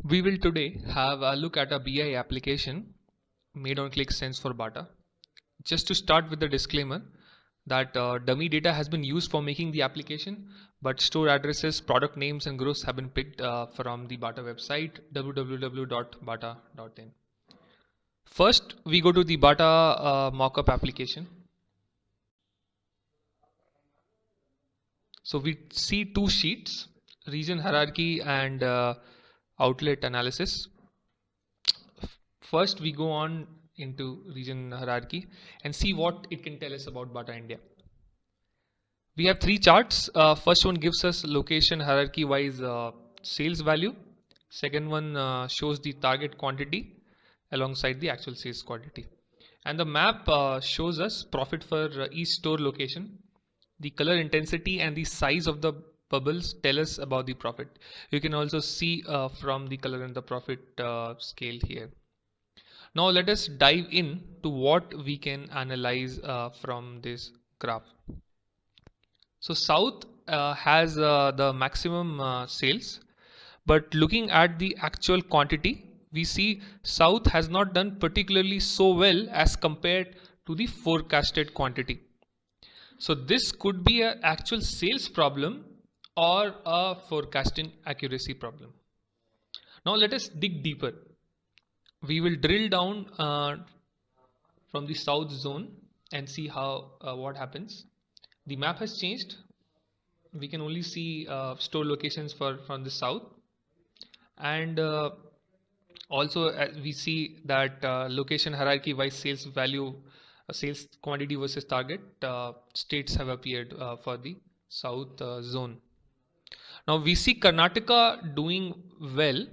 We will today have a look at a BI application made on ClickSense for Bata. Just to start with the disclaimer that dummy data has been used for making the application, but store addresses, product names and groups have been picked from the Bata website www.bata.in. First, we go to the Bata mockup application. So we see two sheets, region hierarchy and outlet analysis. First, we go on into region hierarchy and see what it can tell us about Bata India. We have three charts. First one gives us location hierarchy wise sales value. Second one shows the target quantity alongside the actual sales quantity. And the map shows us profit for each store location. The color intensity and the size of the bubbles tell us about the profit. You can also see from the color and the profit scale here. Now let us dive in to what we can analyze from this graph. So South has the maximum sales, but looking at the actual quantity, we see South has not done particularly so well as compared to the forecasted quantity. So this could be an actual sales problem or a forecasting accuracy problem. Now let us dig deeper. We will drill down from the south zone and see how what happens. The map has changed. We can only see store locations from the south, and also we see that location hierarchy wise sales value, sales quantity versus target states have appeared for the south zone. Now we see Karnataka doing well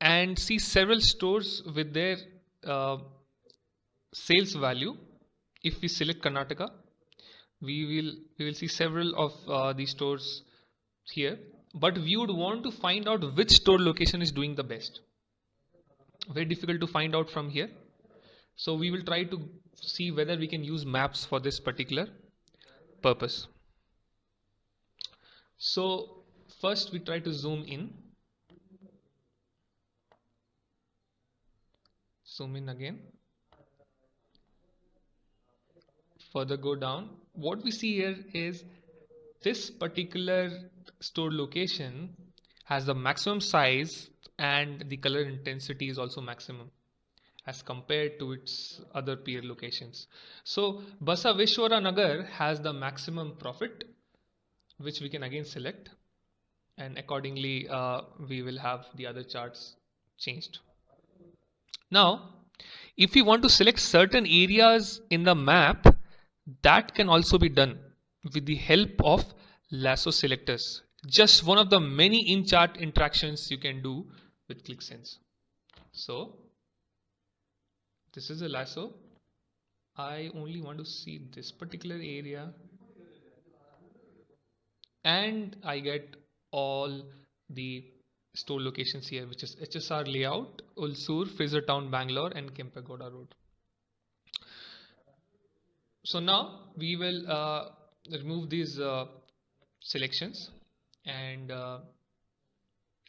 and see several stores with their sales value. If we select Karnataka, we will see several of these stores here, but we would want to find out which store location is doing the best. Very difficult to find out from here, so we will try to see whether we can use maps for this particular purpose. So first we try to zoom in again, further go down. What we see here is this particular store location has the maximum size and the color intensity is also maximum as compared to its other peer locations. So Basaveshwara Nagar has the maximum profit, which we can again select, and accordingly we will have the other charts changed. Now if we want to select certain areas in the map, that can also be done with the help of lasso selectors. Just one of the many in-chart interactions you can do with ClickSense. So this is a lasso. I only want to see this particular area and I get all the store locations here, which is HSR Layout, Ulsur, Frasertown, Bangalore and Kempegowda Road. So now we will remove these selections and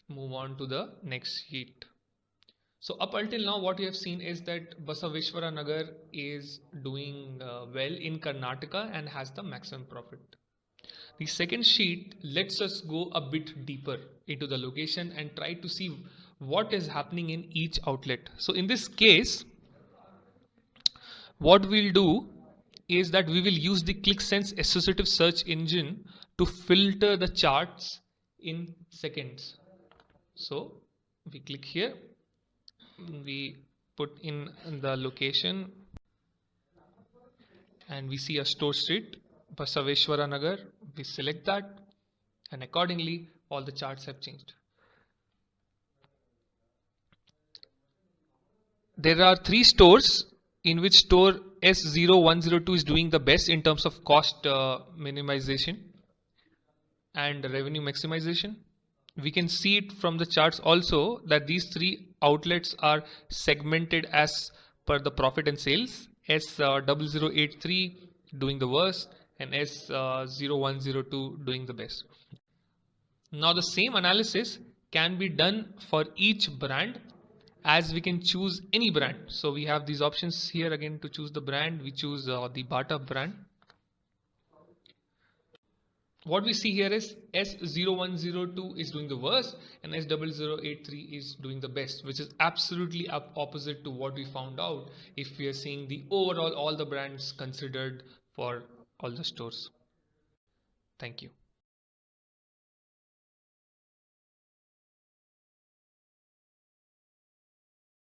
move on to the next sheet. So up until now what we have seen is that Basaveshwara Nagar is doing well in Karnataka and has the maximum profit. The second sheet lets us go a bit deeper into the location and try to see what is happening in each outlet. So in this case, what we'll do is that we will use the ClickSense associative search engine to filter the charts in seconds. So we click here, we put in the location and we see a store street, Basaveshwara Nagar. We select that and accordingly all the charts have changed. There are three stores in which store S0102 is doing the best in terms of cost minimization and revenue maximization. We can see it from the charts also that these three outlets are segmented as per the profit and sales. S0083 doing the worst and S0102 doing the best. Now the same analysis can be done for each brand, as we can choose any brand. So we have these options here again to choose the brand. We choose the Bata brand. What we see here is S0102 is doing the worst and S0083 is doing the best, which is absolutely opposite to what we found out if we are seeing the overall all the brands considered for all the stores. Thank you.